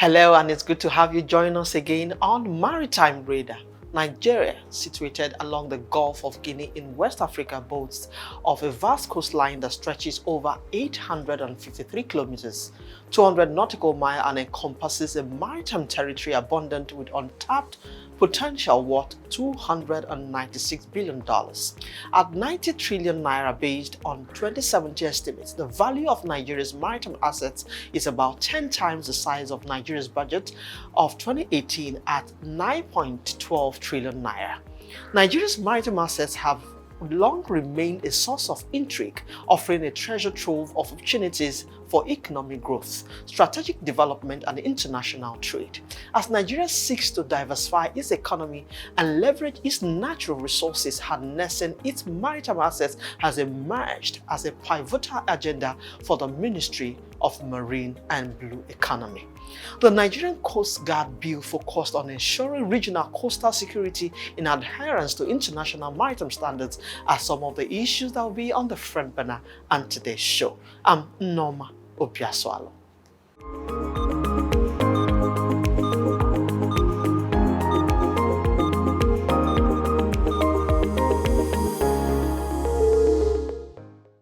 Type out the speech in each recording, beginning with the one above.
Hello, and it's good to have you join us again on Maritime Radar. Nigeria, situated along the Gulf of Guinea in West Africa, boasts of a vast coastline that stretches over 853 kilometers, 200 nautical miles, and encompasses a maritime territory abundant with untapped potential worth $296 billion. At 90 trillion naira based on 2070 estimates, the value of Nigeria's maritime assets is about 10 times the size of Nigeria's budget of 2018 at 9.12 trillion naira. Nigeria's maritime assets have long remained a source of intrigue, offering a treasure trove of opportunities for economic growth, strategic development, and international trade. As Nigeria seeks to diversify its economy and leverage its natural resources, harnessing its maritime assets has emerged as a pivotal agenda for the Ministry of Marine and Blue Economy. The Nigerian Coast Guard bill focused on ensuring regional coastal security in adherence to international maritime standards are some of the issues that will be on the front burner on today's show. I'm Norma Obiaswalo.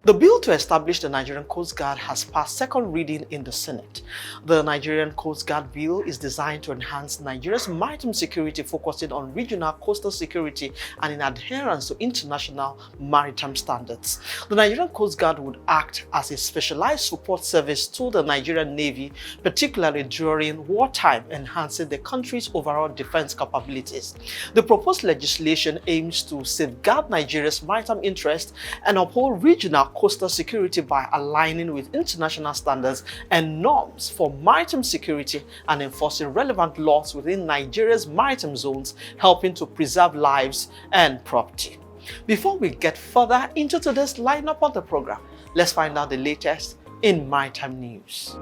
The bill to establish the Nigerian Coast Guard has passed second reading in the Senate. The Nigerian Coast Guard bill is designed to enhance Nigeria's maritime security, focusing on regional coastal security and in adherence to international maritime standards. The Nigerian Coast Guard would act as a specialized support service to the Nigerian Navy, particularly during wartime, enhancing the country's overall defense capabilities. The proposed legislation aims to safeguard Nigeria's maritime interests and uphold regional coastal security by aligning with international standards and norms for maritime security and enforcing relevant laws within Nigeria's maritime zones, helping to preserve lives and property. Before we get further into today's lineup of the program, let's find out the latest in maritime news.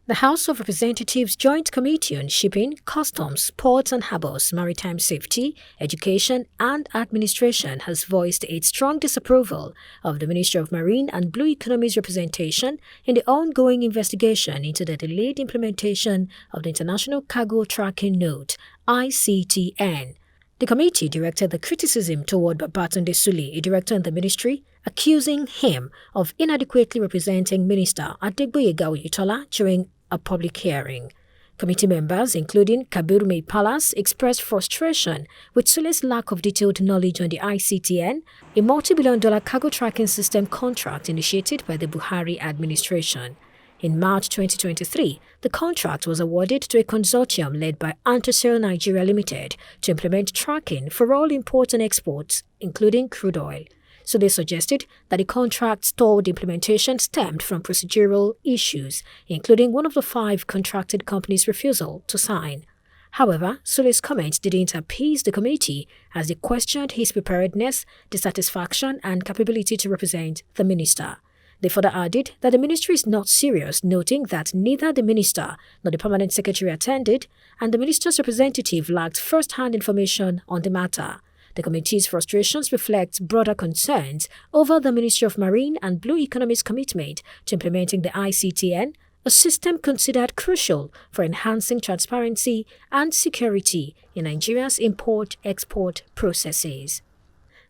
The House of Representatives Joint Committee on Shipping, Customs, Ports and Harbours, Maritime Safety, Education and Administration has voiced its strong disapproval of the Ministry of Marine and Blue Economy's representation in the ongoing investigation into the delayed implementation of the International Cargo Tracking Note, ICTN. The committee directed the criticism toward Babatunde Sule, a director in the ministry, accusing him of inadequately representing Minister Adegboyega Oyetola during a public hearing. Committee members, including Kabiru Palace, expressed frustration with Sule's lack of detailed knowledge on the ICTN, a multi-billion-dollar cargo tracking system contract initiated by the Buhari administration. In March 2023, the contract was awarded to a consortium led by Antosail Nigeria Limited to implement tracking for all imports and exports, including crude oil. So they suggested that the contract's stalled implementation stemmed from procedural issues, including one of the 5 contracted companies' refusal to sign. However, Sule's comments didn't appease the committee as they questioned his preparedness, dissatisfaction, and capability to represent the minister. They further added that the ministry is not serious, noting that neither the minister nor the permanent secretary attended, and the minister's representative lacked first-hand information on the matter. The committee's frustrations reflect broader concerns over the Ministry of Marine and Blue Economy's commitment to implementing the ICTN, a system considered crucial for enhancing transparency and security in Nigeria's import-export processes.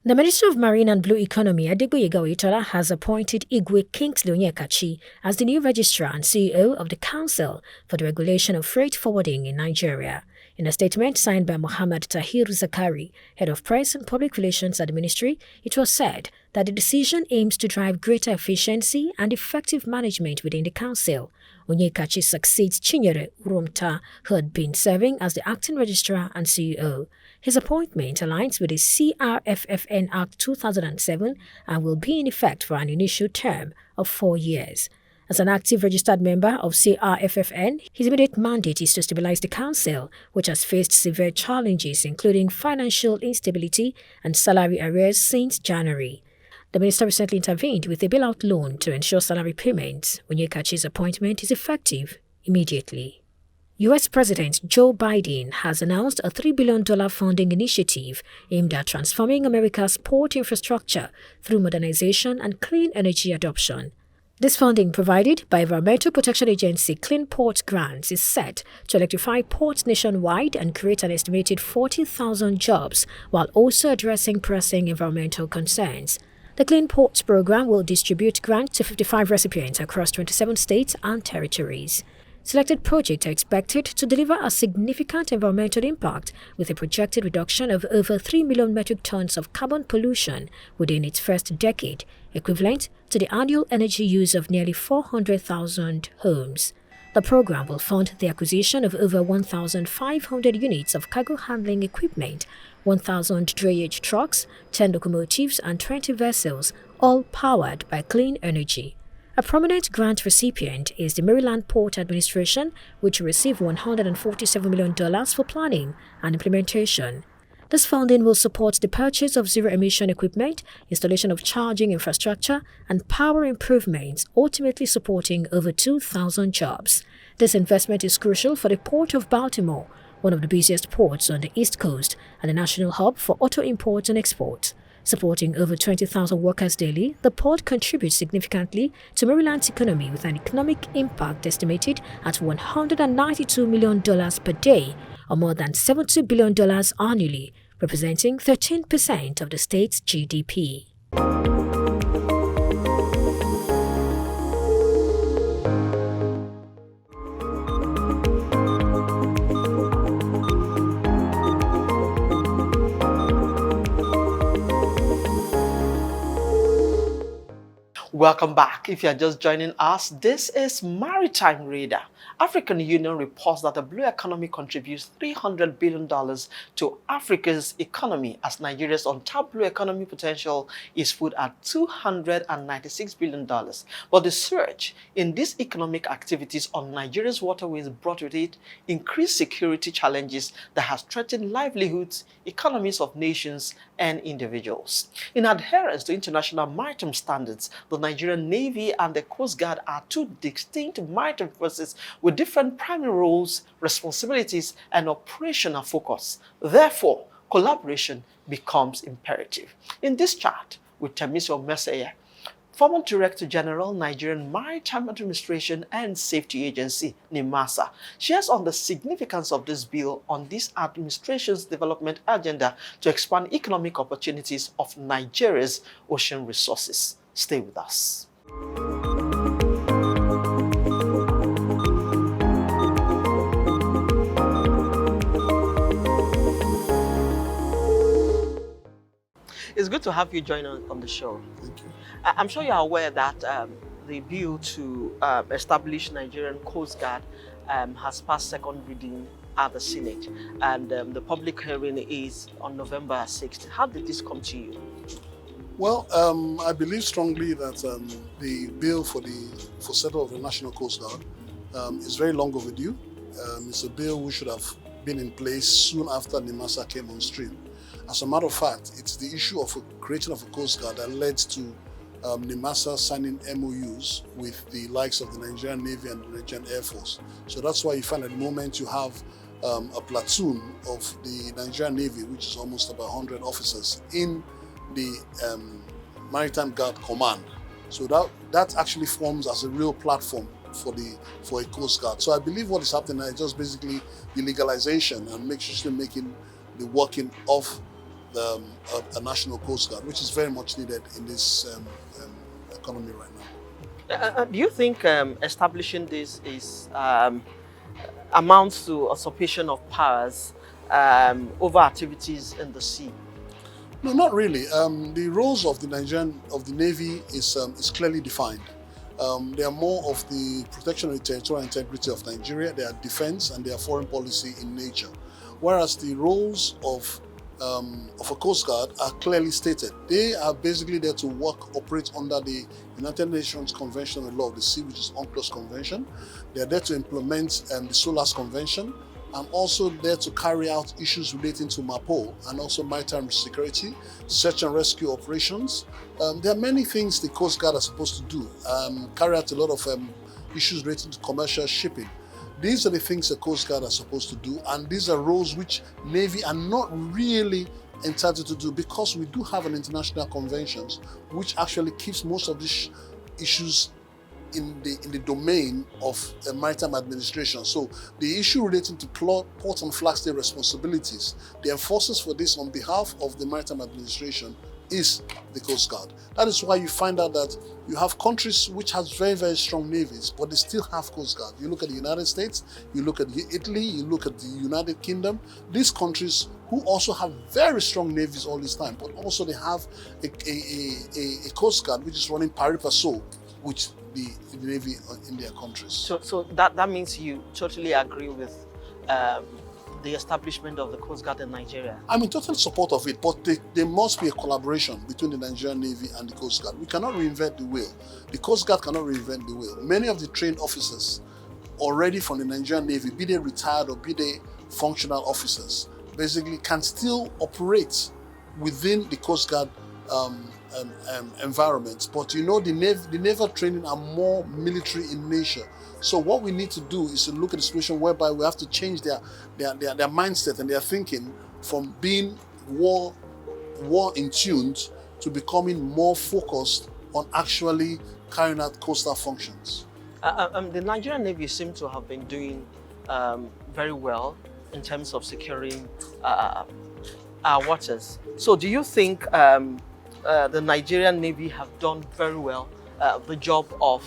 The Minister of Marine and Blue Economy, Adegboyega Oyetola, has appointed Igwe Kingsley Onyekachi as the new registrar and CEO of the Council for the Regulation of Freight Forwarding in Nigeria. In a statement signed by Mohammed Tahir Zakari, head of press and public relations at the ministry, it was said that the decision aims to drive greater efficiency and effective management within the council. Onyekachi succeeds Chinyere Urumta, who had been serving as the acting registrar and CEO. His appointment aligns with the CRFFN Act 2007 and will be in effect for an initial term of 4 years. As an active registered member of CRFFN, his immediate mandate is to stabilize the council, which has faced severe challenges including financial instability and salary arrears since January. The minister recently intervened with a bailout loan to ensure salary payments. Onyekachi's appointment is effective immediately. U.S. President Joe Biden has announced a $3 billion funding initiative aimed at transforming America's port infrastructure through modernization and clean energy adoption. This funding, provided by Environmental Protection Agency Clean Port Grants, is set to electrify ports nationwide and create an estimated 40,000 jobs while also addressing pressing environmental concerns. The Clean Ports program will distribute grants to 55 recipients across 27 states and territories. Selected projects are expected to deliver a significant environmental impact with a projected reduction of over 3 million metric tons of carbon pollution within its first decade, equivalent to the annual energy use of nearly 400,000 homes. The program will fund the acquisition of over 1,500 units of cargo handling equipment, 1,000 drayage trucks, 10 locomotives, and 20 vessels, all powered by clean energy. A prominent grant recipient is the Maryland Port Administration, which will receive $147 million for planning and implementation. This funding will support the purchase of zero-emission equipment, installation of charging infrastructure, and power improvements, ultimately supporting over 2,000 jobs. This investment is crucial for the Port of Baltimore, one of the busiest ports on the East Coast and a national hub for auto imports and exports. Supporting over 20,000 workers daily, the port contributes significantly to Maryland's economy with an economic impact estimated at $192 million per day, or more than $70 billion annually, representing 13% of the state's GDP. Welcome back. If you are just joining us, this is Maritime Radar. African Union reports that the blue economy contributes $300 billion to Africa's economy, as Nigeria's untapped blue economy potential is put at $296 billion. But the surge in these economic activities on Nigeria's waterways brought with it increased security challenges that has threatened livelihoods, economies of nations, and individuals. In adherence to international maritime standards, the Nigerian Navy and the Coast Guard are two distinct maritime forces with different primary roles, responsibilities, and operational focus. Therefore, collaboration becomes imperative. In this chart, with Temiso Mesaya, former Director General, Nigerian Maritime Administration and Safety Agency, NIMASA, shares on the significance of this bill on this administration's development agenda to expand economic opportunities of Nigeria's ocean resources. Stay with us. It's good to have you join us on the show. Thank you. I'm sure you're aware that the bill to establish Nigerian Coast Guard has passed second reading at the Senate, and the public hearing is on November 6th. How did this come to you? Well, I believe strongly that the bill for setup of the National Coast Guard is very long overdue. It's a bill which should have been in place soon after NIMASA came on stream. As a matter of fact, it's the issue of creation of a Coast Guard that led to NIMASA signing MOUs with the likes of the Nigerian Navy and the Nigerian Air Force. So that's why you find at the moment you have a platoon of the Nigerian Navy, which is almost about 100 officers, in the Maritime Guard Command. So that actually forms as a real platform for a Coast Guard. So I believe what is happening now is just basically the legalization and making the working of a National Coast Guard, which is very much needed in this economy right now. Do you think establishing this is amounts to a usurpation of powers over activities in the sea? No, not really. The roles of the Navy is clearly defined. They are more of the protection of the territorial integrity of Nigeria, they are defense, and they are foreign policy in nature. Whereas the roles of a Coast Guard are clearly stated. They are basically there to operate under the United Nations Convention on the Law of the Sea, which is UNCLOS Convention. They are there to implement the SOLAS Convention, and also there to carry out issues relating to MAPO and also maritime security, search and rescue operations. There are many things the Coast Guard are supposed to do, carry out a lot of issues relating to commercial shipping. These are the things the Coast Guard are supposed to do, and these are roles which Navy are not really entitled to do, because we do have an international conventions which actually keeps most of these issues in the domain of maritime administration. So the issue relating to port and flag state responsibilities, the enforcers for this on behalf of the maritime administration is the Coast Guard. That is why you find out that you have countries which has very, very strong navies, but they still have Coast Guard. You look at the United States, you look at Italy, you look at the United Kingdom, these countries who also have very strong navies all this time, but also they have a Coast Guard which is running pari passu with the Navy in their countries. So that means you totally agree with the establishment of the Coast Guard in Nigeria? I'm in total support of it, but there must be a collaboration between the Nigerian Navy and the Coast Guard. We cannot reinvent the wheel. The Coast Guard cannot reinvent the wheel. Many of the trained officers already from the Nigerian Navy, be they retired or be they functional officers, basically can still operate within the Coast Guard environment. But you know, the naval training are more military in nature. So what we need to do is to look at the situation whereby we have to change their mindset and their thinking from being war in tuned to becoming more focused on actually carrying out coastal functions. The Nigerian Navy seems to have been doing very well in terms of securing our waters. So do you think the Nigerian Navy have done very well the job of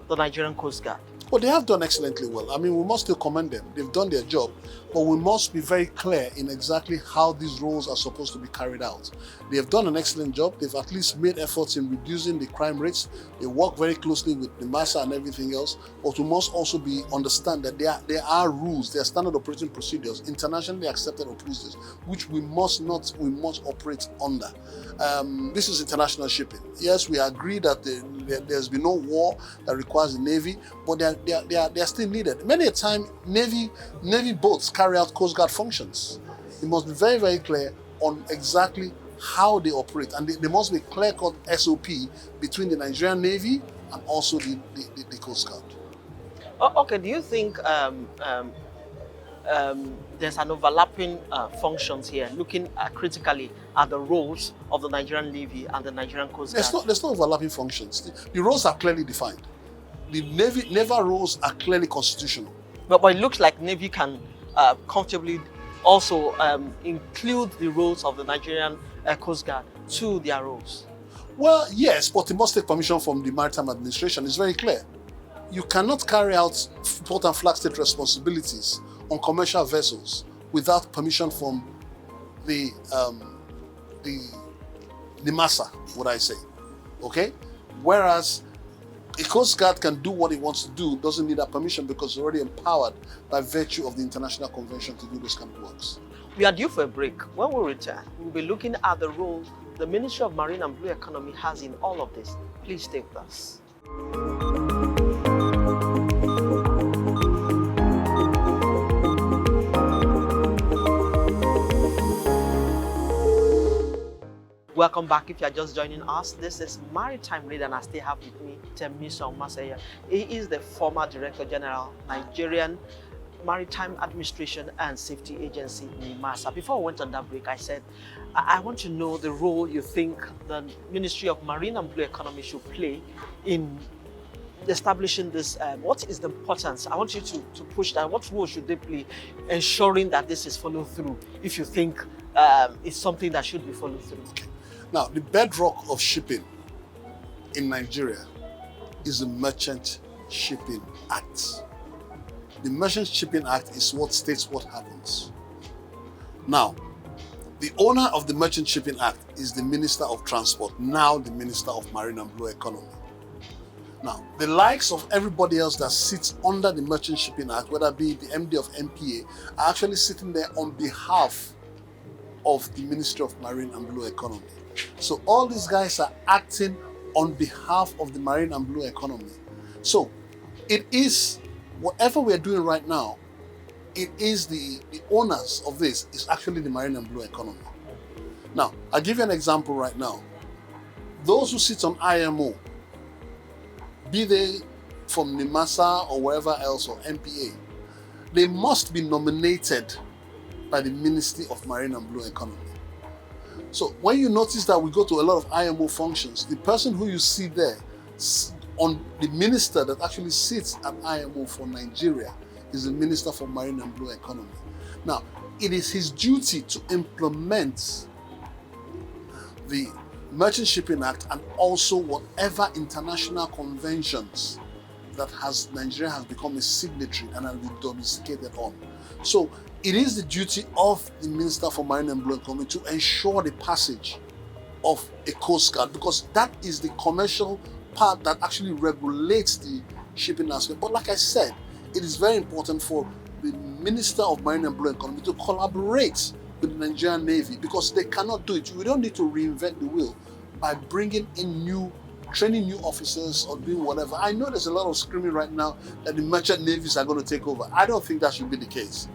the Nigerian Coast Guard? Well, they have done excellently well. I mean, we must still commend them. They've done their job, but we must be very clear in exactly how these roles are supposed to be carried out. They have done an excellent job. They've at least made efforts in reducing the crime rates. They work very closely with the MASA and everything else, but we must also understand that there are rules, there are standard operating procedures, internationally accepted procedures, which we must operate under. This is international shipping. Yes, we agree that there's been no war that requires the Navy, but they are still needed. Many a time, Navy boats carry out Coast Guard functions. It must be very, very clear on exactly how they operate, and there must be a clear-cut SOP between the Nigerian Navy and also the Coast Guard. Okay, do you think there's an overlapping functions here, looking critically at the roles of the Nigerian Navy and the Nigerian Coast Guard? There's no overlapping functions. The roles are clearly defined. The naval roles are clearly constitutional. But it looks like Navy can comfortably also include the roles of the Nigerian Coast Guard to their roles. Well, yes, but it must take permission from the Maritime Administration. It's very clear. You cannot carry out port and flag state responsibilities on commercial vessels without permission from the MASA, would I say, okay? Whereas a Coast Guard can do what it wants to do, doesn't need that permission because it's already empowered by virtue of the international convention to do those kind of works. We are due for a break. When we return, we'll be looking at the role the Ministry of Marine and Blue Economy has in all of this. Please stay with us. Welcome back. If you are just joining us, this is Maritime Read, and I still have with me Temiso Masaya. He is the former Director General, Nigerian Maritime Administration and Safety Agency, NIMASA. Before we went on that break, I said, I want to know the role you think the Ministry of Marine and Blue Economy should play in establishing this. What is the importance? I want you to push that. What role should they play ensuring that this is followed through, if you think it's something that should be followed through? Okay. Now, the bedrock of shipping in Nigeria is the Merchant Shipping Act. The Merchant Shipping Act is what states what happens. Now, the owner of the Merchant Shipping Act is the Minister of Transport, now the Minister of Marine and Blue Economy. Now, the likes of everybody else that sits under the Merchant Shipping Act, whether it be the MD of MPA, are actually sitting there on behalf of the Ministry of Marine and Blue Economy. So all these guys are acting on behalf of the Marine and Blue Economy. So it is, whatever we're doing right now, it is the owners of this is actually the Marine and Blue Economy. Now, I'll give you an example right now. Those who sit on IMO, be they from NIMASA or wherever else, or MPA, they must be nominated by the Ministry of Marine and Blue Economy. So when you notice that we go to a lot of IMO functions, the person who you see there, on the minister that actually sits at IMO for Nigeria, is the Minister for Marine and Blue Economy. Now, it is his duty to implement the Merchant Shipping Act and also whatever international conventions that Nigeria has become a signatory and has been domesticated on. So it is the duty of the Minister for Marine and Blue Economy to ensure the passage of a Coast Guard, because that is the commercial part that actually regulates the shipping aspect. But like I said, it is very important for the Minister of Marine and Blue Economy to collaborate with the Nigerian Navy, because they cannot do it. We don't need to reinvent the wheel by bringing in training new officers or doing whatever. I know there's a lot of screaming right now that the merchant navies are going to take over. I don't think that should be the case.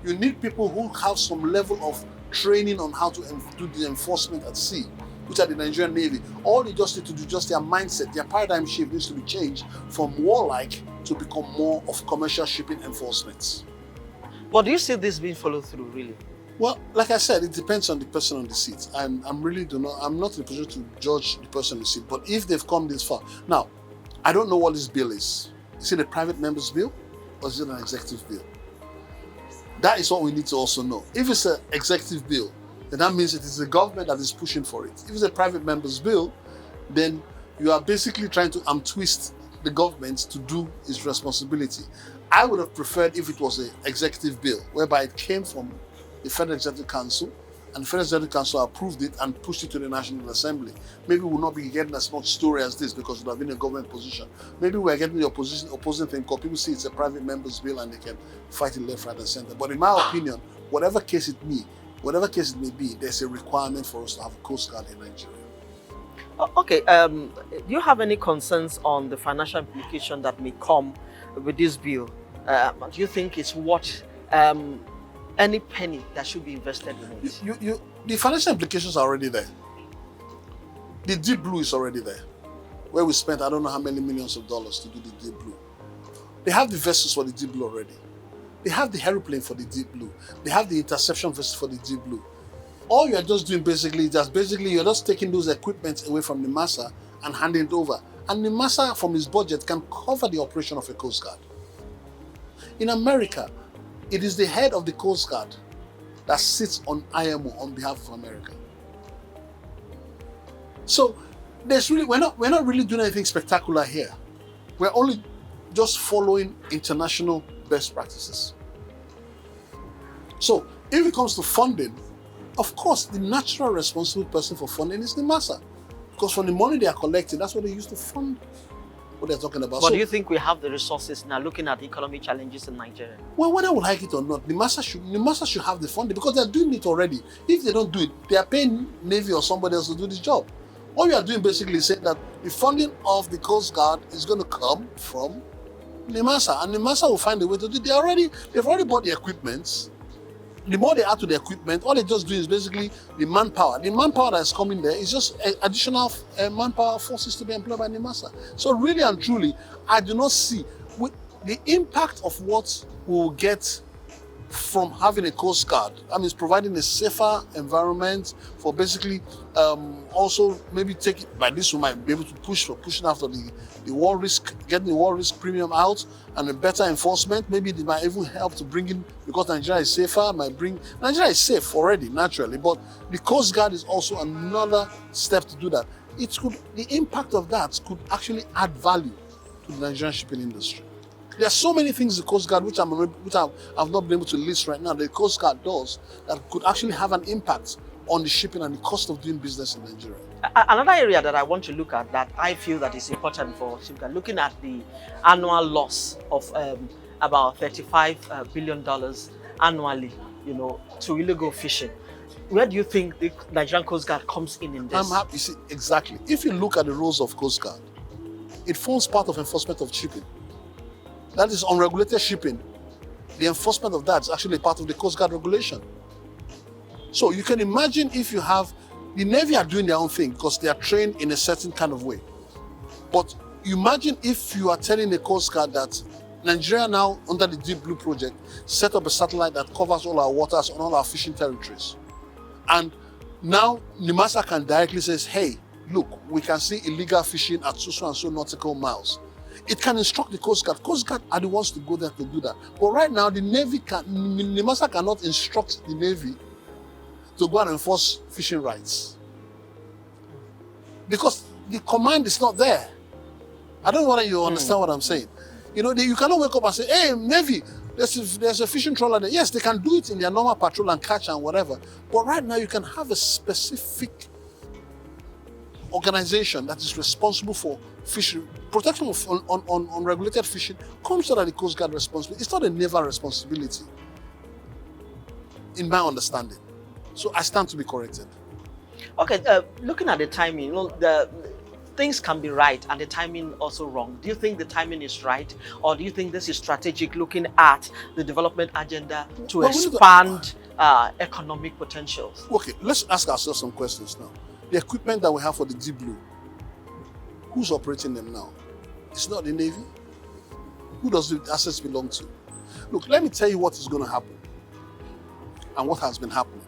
You need people who have some level of training on how to do the enforcement at sea, which are the Nigerian Navy. All you just need to do, just their mindset, their paradigm shift needs to be changed from warlike to become more of commercial shipping enforcement. But do you see this being followed through, really? Well, like I said, it depends on the person on the seat. I'm not in a position to judge the person on the seat, but if they've come this far. Now, I don't know what this bill is. Is it a private member's bill or is it an executive bill? That is what we need to also know. If it's an executive bill, then that means it is the government that is pushing for it. If it's a private member's bill, then you are basically trying to twist the government to do its responsibility. I would have preferred if it was an executive bill, whereby it came from the Federal Executive Council, and the Federal Executive Council approved it and pushed it to the National Assembly. Maybe we'll not be getting as much story as this because it would have been a government position. Maybe we're getting the opposing thing because people see it's a private member's bill and they can fight it left, right, and center. But in my opinion, whatever case it may be, there's a requirement for us to have a Coast Guard in Nigeria. Okay, do you have any concerns on the financial implication that may come with this bill? Do you think it's worth any penny that should be invested in it? The financial implications are already there. The Deep Blue is already there, where we spent I don't know how many millions of dollars to do the Deep Blue. They have the vessels for the Deep Blue already. They have the aeroplane for the Deep Blue. They have the interception vessel for the Deep Blue. All you are just doing you're just taking those equipment away from NIMASA and handing it over. And NIMASA, from its budget, can cover the operation of a Coast Guard. In America, it is the head of the Coast Guard that sits on IMO on behalf of America. So we're not really doing anything spectacular here. We're only just following international best practices. So if it comes to funding, of course, the natural responsible person for funding is NIMASA. Because from the money they are collecting, that's what they use to fund what they're talking about. But do you think we have the resources now, looking at the economic challenges in Nigeria? Well, whether we like it or not, NIMASA should have the funding because they're doing it already. If they don't do it, they are paying Navy or somebody else to do this job. All you are doing basically is saying that the funding of the Coast Guard is going to come from NIMASA, and NIMASA will find a way to do it. They've already bought the equipment. The more they add to the equipment, all they just do is basically the manpower. The manpower that's coming there is just additional manpower forces to be employed by NIMASA. So really and truly, I do not see the impact of what we will get from having a Coast Guard. I mean, it's providing a safer environment for basically also maybe by this we might be able to pushing after the war risk, getting the war risk premium out and a better enforcement. Maybe it might even help to bring in, because Nigeria is safer, Nigeria is safe already naturally, but the Coast Guard is also another step to do that. The impact of that could actually add value to the Nigerian shipping industry. There are so many things the Coast Guard, which I've not been able to list right now, the Coast Guard does that could actually have an impact on the shipping and the cost of doing business in Nigeria. Another area that I want to look at that I feel that is important for shipping, looking at the annual loss of about $35 billion annually, to illegal fishing. Where do you think the Nigerian Coast Guard comes in this? I'm happy. You see, exactly. If you look at the roles of Coast Guard, it forms part of enforcement of shipping. That is unregulated shipping. The enforcement of that is actually part of the Coast Guard regulation. So you can imagine if you have, the Navy are doing their own thing because they are trained in a certain kind of way. But Imagine if you are telling the Coast Guard that Nigeria now, under the Deep Blue project, set up a satellite that covers all our waters on all our fishing territories. And now NIMASA can directly say, hey, look, we can see illegal fishing at so and so nautical miles. It can instruct the Coast Guard. Coast Guard are the ones to go there to do that. But right now, the Navy NIMASA cannot instruct the Navy to go and enforce fishing rights. Because the command is not there. I don't know whether you understand what I'm saying. You know, you cannot wake up and say, hey, Navy, there's a fishing trawler there. Yes, they can do it in their normal patrol and catch and whatever. But right now, you can have a specific organization that is responsible for fishing, protection of unregulated fishing comes under the Coast Guard responsibility. It's not a naval responsibility, in my understanding. So I stand to be corrected. Okay, looking at the timing, you know, the things can be right and the timing also wrong. Do you think the timing is right, or do you think this is strategic, looking at the development agenda to expand economic potentials? Okay, let's ask ourselves some questions now. The equipment that we have for the Deep Blue, who's operating them now? It's not the Navy. Who does the assets belong to? Look, let me tell you what is going to happen and what has been happening.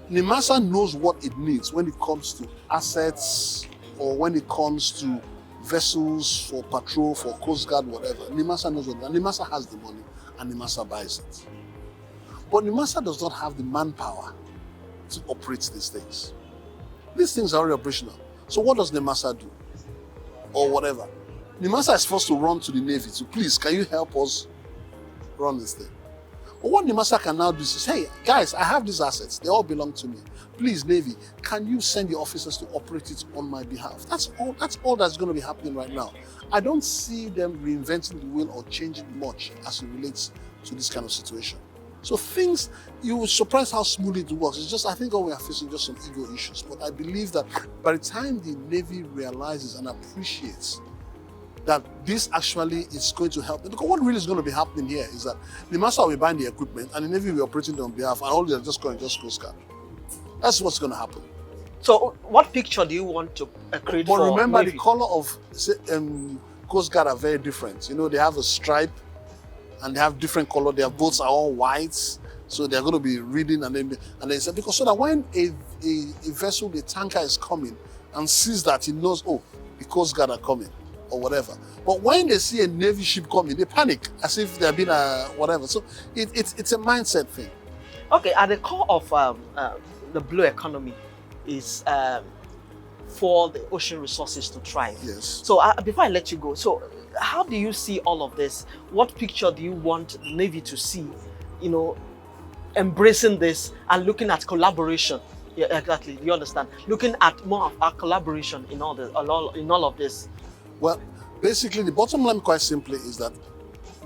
NIMASA knows what it needs when it comes to assets or when it comes to vessels for patrol, for Coast Guard, whatever. NIMASA knows what, and NIMASA has the money and NIMASA buys it. But NIMASA does not have the manpower to operate these things. These things are already operational. So what does NIMASA do? Or whatever. NIMASA is forced to run to the Navy to, please, can you help us run this thing? But what NIMASA can now do is, hey, guys, I have these assets. They all belong to me. Please, Navy, can you send the officers to operate it on my behalf? That's all that's going to be happening right now. I don't see them reinventing the wheel or changing much as it relates to this kind of situation. So things, you will surprise how smoothly it works. It's just, I think all we are facing just some ego issues. But I believe that by the time the Navy realizes and appreciates that this actually is going to help them, because what really is going to be happening here is that the master will be buying the equipment and the Navy will be operating on behalf, and all they're just going to just Coast Guard. That's what's going to happen. So what picture do you want to create for But remember, Navy? the color of Coast Guard are very different. You know, they have a stripe and they have different color. Their boats are all white, so they're going to be reading and they said, because so that when a vessel, the tanker is coming and sees that, he knows, oh, the Coast Guard are coming or whatever. But when they see a Navy ship coming, they panic as if they've been whatever. So it's a mindset thing. Okay, at the core of the blue economy is for the ocean resources to thrive. Yes. So before I let you go, so how do you see all of this? What picture do you want the Navy to see, you know, embracing this and looking at collaboration? Yeah, exactly. You understand? Looking at more of our collaboration in all of this. Well, basically, the bottom line, quite simply, is that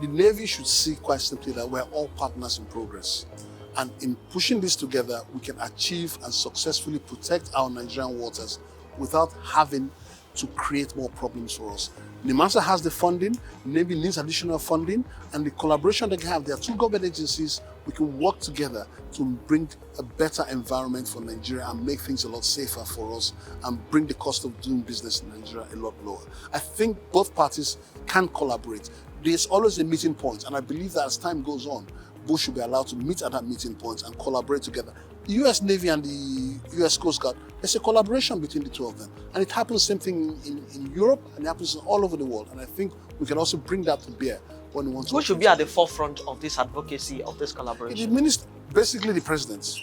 the Navy should see, quite simply, that we're all partners in progress. And in pushing this together, we can achieve and successfully protect our Nigerian waters without having to create more problems for us. NIMASA has the funding, Navy needs additional funding, and the collaboration they can have. There are two government agencies. We can work together to bring a better environment for Nigeria and make things a lot safer for us and bring the cost of doing business in Nigeria a lot lower. I think both parties can collaborate. There's always a meeting point, and I believe that as time goes on, both should be allowed to meet at that meeting point and collaborate together. The US Navy and the US Coast Guard, there's a collaboration between the two of them. And it happens same thing in Europe, and it happens all over the world. And I think we can also bring that to bear when we want to. Who should be at the forefront of this advocacy, of this collaboration? Basically the president.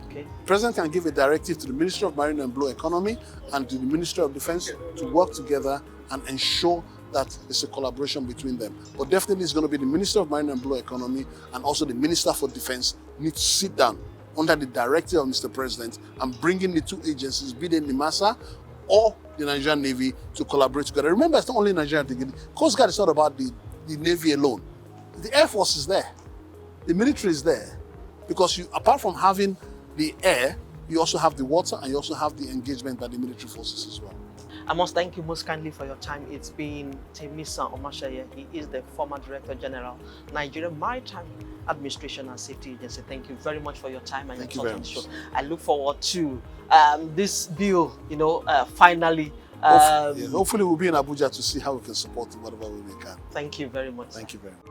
Okay. The president can give a directive to the Ministry of Marine and Blue Economy and to the Ministry of Defense to work together and ensure that there's a collaboration between them. But definitely it's going to be the Minister of Marine and Blue Economy and also the Minister for Defense need to sit down under the directive of Mr. President and bring in the two agencies, be they NIMASA or the Nigerian Navy, to collaborate together. Remember, it's not only Nigeria. Coast Guard is not about the Navy alone. The Air Force is there. The military is there. Because apart from having the air, you also have the water and you also have the engagement by the military forces as well. I must thank you most kindly for your time. It's been Temisa Omashaye. He is the former Director General, Nigerian Maritime Administration and Safety Agency. Thank you very much for your time and your thoughts on the show. I look forward to this bill, finally Hopefully we'll be in Abuja to see how we can support in whatever way we can. Thank you very much. Thank you very much.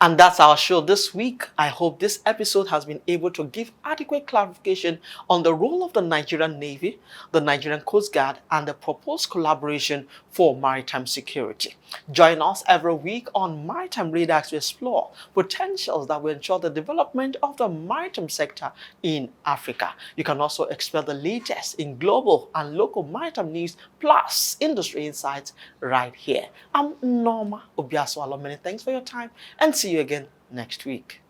And that's our show this week. I hope this episode has been able to give adequate clarification on the role of the Nigerian Navy, the Nigerian Coast Guard, and the proposed collaboration for maritime security. Join us every week on Maritime Radar to explore potentials that will ensure the development of the maritime sector in Africa. You can also expect the latest in global and local maritime news plus industry insights right here. I'm Norma Obiaso Alomini. Thanks for your time and see you again next week.